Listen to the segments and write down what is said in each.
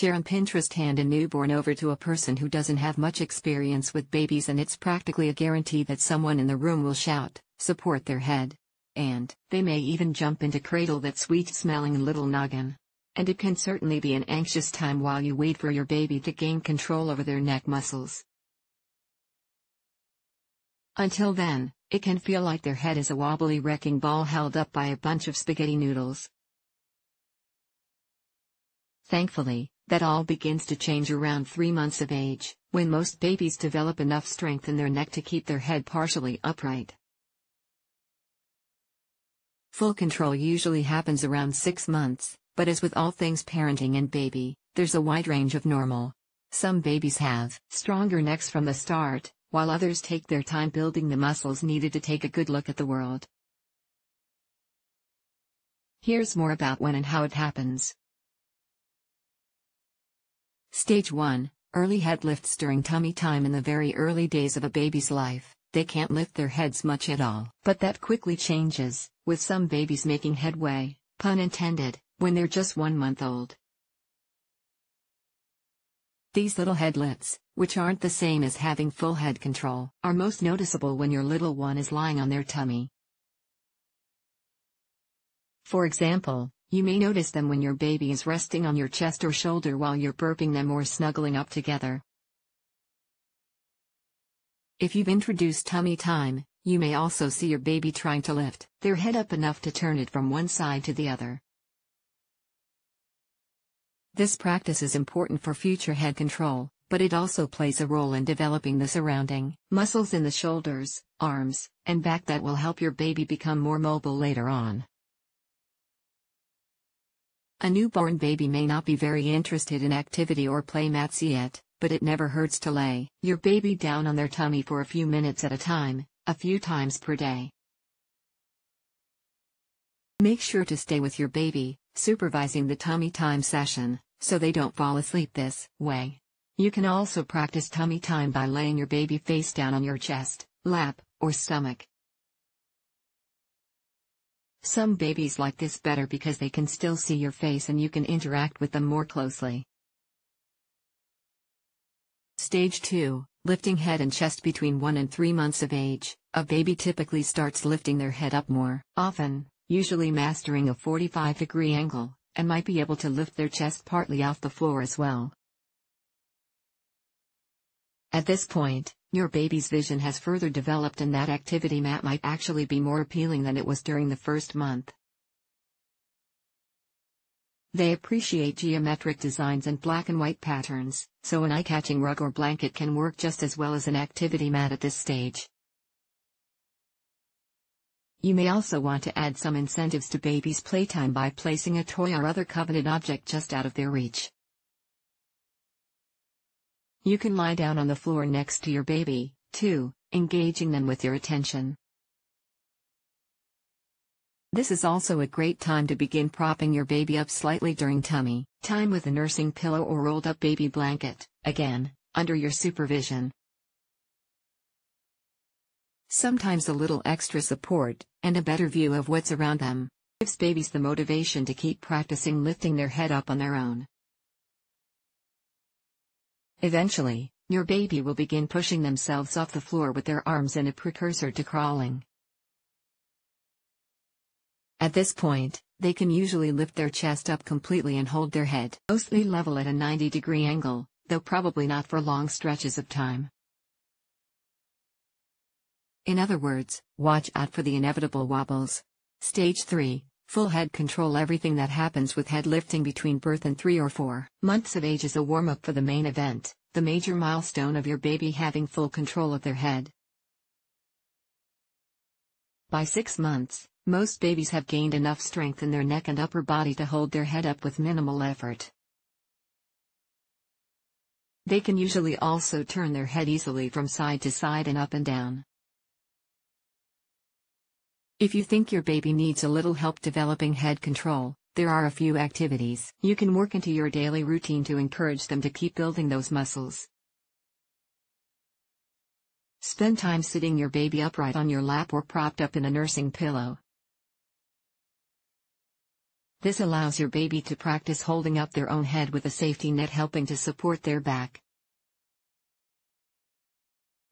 Share on Pinterest. Hand a newborn over to a person who doesn't have much experience with babies, and it's practically a guarantee that someone in the room will shout, support their head. And they may even jump into cradle that sweet-smelling little noggin. And it can certainly be an anxious time while you wait for your baby to gain control over their neck muscles. Until then, it can feel like their head is a wobbly wrecking ball held up by a bunch of spaghetti noodles. Thankfully, that all begins to change around 3 months of age, when most babies develop enough strength in their neck to keep their head partially upright. Full control usually happens around 6 months, but as with all things parenting and baby, there's a wide range of normal. Some babies have stronger necks from the start, while others take their time building the muscles needed to take a good look at the world. Here's more about when and how it happens. Stage 1, early head lifts during tummy time. In the very early days of a baby's life, they can't lift their heads much at all. But that quickly changes, with some babies making headway, pun intended, when they're just 1 month old. These little head lifts, which aren't the same as having full head control, are most noticeable when your little one is lying on their tummy. For example, you may notice them when your baby is resting on your chest or shoulder while you're burping them or snuggling up together. If you've introduced tummy time, you may also see your baby trying to lift their head up enough to turn it from one side to the other. This practice is important for future head control, but it also plays a role in developing the surrounding muscles in the shoulders, arms, and back that will help your baby become more mobile later on. A newborn baby may not be very interested in activity or play mats yet, but it never hurts to lay your baby down on their tummy for a few minutes at a time, a few times per day. Make sure to stay with your baby, supervising the tummy time session, so they don't fall asleep this way. You can also practice tummy time by laying your baby face down on your chest, lap, or stomach. Some babies like this better because they can still see your face and you can interact with them more closely. Stage 2, lifting head and chest. Between 1 and 3 months of age, a baby typically starts lifting their head up more often, usually mastering a 45-degree angle, and might be able to lift their chest partly off the floor as well. At this point, your baby's vision has further developed and that activity mat might actually be more appealing than it was during the first month. They appreciate geometric designs and black and white patterns, so an eye-catching rug or blanket can work just as well as an activity mat at this stage. You may also want to add some incentives to baby's playtime by placing a toy or other coveted object just out of their reach. You can lie down on the floor next to your baby, too, engaging them with your attention. This is also a great time to begin propping your baby up slightly during tummy time with a nursing pillow or rolled up baby blanket, again, under your supervision. Sometimes a little extra support, and a better view of what's around them, gives babies the motivation to keep practicing lifting their head up on their own. Eventually, your baby will begin pushing themselves off the floor with their arms in a precursor to crawling. At this point, they can usually lift their chest up completely and hold their head mostly level at a 90-degree angle, though probably not for long stretches of time. In other words, watch out for the inevitable wobbles. Stage 3, full head control. Everything that happens with head lifting between birth and 3 or 4 months of age is a warm-up for the main event, the major milestone of your baby having full control of their head. By 6 months, most babies have gained enough strength in their neck and upper body to hold their head up with minimal effort. They can usually also turn their head easily from side to side and up and down. If you think your baby needs a little help developing head control, there are a few activities you can work into your daily routine to encourage them to keep building those muscles. Spend time sitting your baby upright on your lap or propped up in a nursing pillow. This allows your baby to practice holding up their own head with a safety net helping to support their back.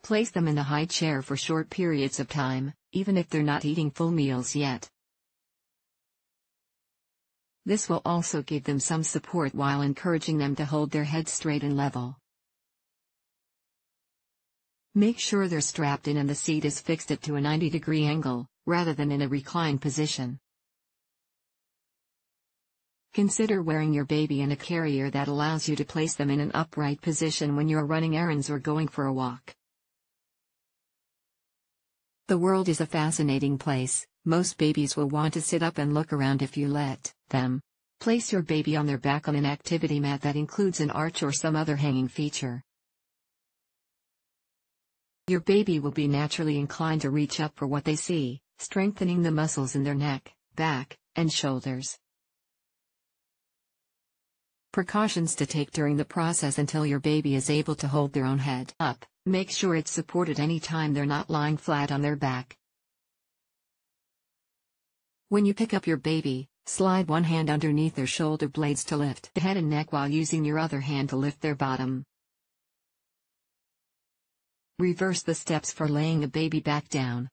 Place them in the high chair for short periods of time, even if they're not eating full meals yet. This will also give them some support while encouraging them to hold their head straight and level. Make sure they're strapped in and the seat is fixed to a 90-degree angle, rather than in a reclined position. Consider wearing your baby in a carrier that allows you to place them in an upright position when you're running errands or going for a walk. The world is a fascinating place. Most babies will want to sit up and look around if you let them. Place your baby on their back on an activity mat that includes an arch or some other hanging feature. Your baby will be naturally inclined to reach up for what they see, strengthening the muscles in their neck, back, and shoulders. Precautions to take during the process until your baby is able to hold their own head up. Make sure it's supported any time they're not lying flat on their back. When you pick up your baby, slide one hand underneath their shoulder blades to lift the head and neck while using your other hand to lift their bottom. Reverse the steps for laying a baby back down.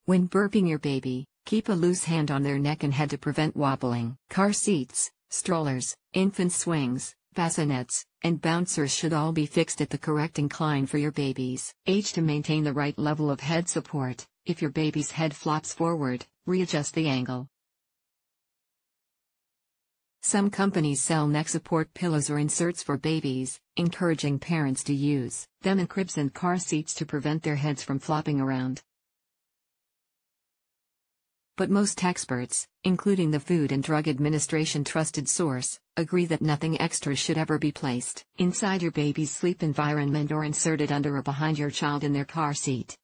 When burping your baby, keep a loose hand on their neck and head to prevent wobbling. Car seats, strollers, infant swings, bassinets, and bouncers should all be fixed at the correct incline for your baby's age to maintain the right level of head support. If your baby's head flops forward, readjust the angle. Some companies sell neck support pillows or inserts for babies, encouraging parents to use them in cribs and car seats to prevent their heads from flopping around. But most experts, including the Food and Drug Administration trusted source, agree that nothing extra should ever be placed inside your baby's sleep environment or inserted under or behind your child in their car seat.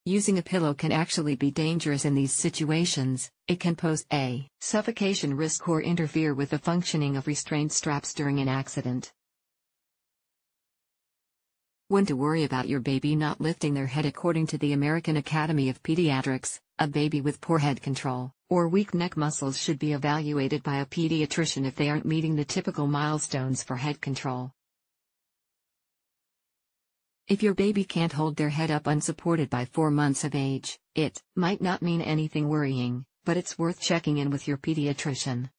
Using a pillow can actually be dangerous in these situations. It can pose a suffocation risk or interfere with the functioning of restraint straps during an accident. When to worry about your baby not lifting their head. According to the American Academy of Pediatrics, a baby with poor head control or weak neck muscles should be evaluated by a pediatrician if they aren't meeting the typical milestones for head control. If your baby can't hold their head up unsupported by 4 months of age, it might not mean anything worrying, but it's worth checking in with your pediatrician.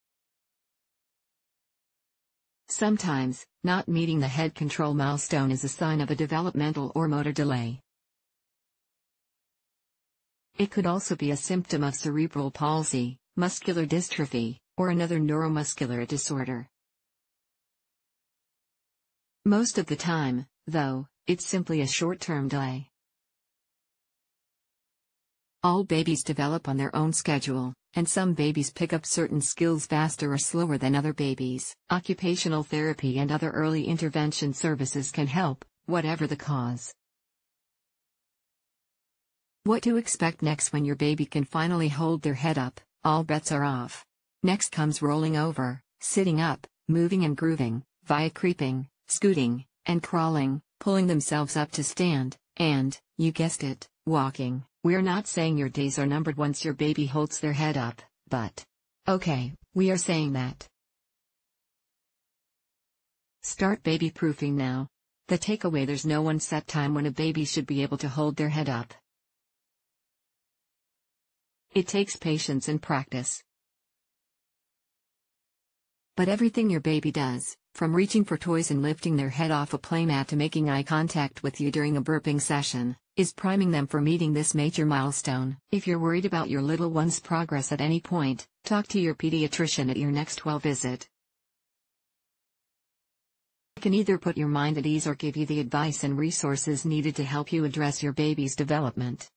Sometimes, not meeting the head control milestone is a sign of a developmental or motor delay. It could also be a symptom of cerebral palsy, muscular dystrophy, or another neuromuscular disorder. Most of the time, though, it's simply a short-term delay. All babies develop on their own schedule, and some babies pick up certain skills faster or slower than other babies. Occupational therapy and other early intervention services can help, whatever the cause. What to expect next when your baby can finally hold their head up? All bets are off. Next comes rolling over, sitting up, moving and grooving, via creeping, scooting, and crawling, pulling themselves up to stand, and, you guessed it, walking. We're not saying your days are numbered once your baby holds their head up, but okay, we are saying that. Start baby proofing now. The takeaway: there's no one set time when a baby should be able to hold their head up. It takes patience and practice. But everything your baby does, from reaching for toys and lifting their head off a playmat to making eye contact with you during a burping session, is priming them for meeting this major milestone. If you're worried about your little one's progress at any point, talk to your pediatrician at your next well visit. It can either put your mind at ease or give you the advice and resources needed to help you address your baby's development.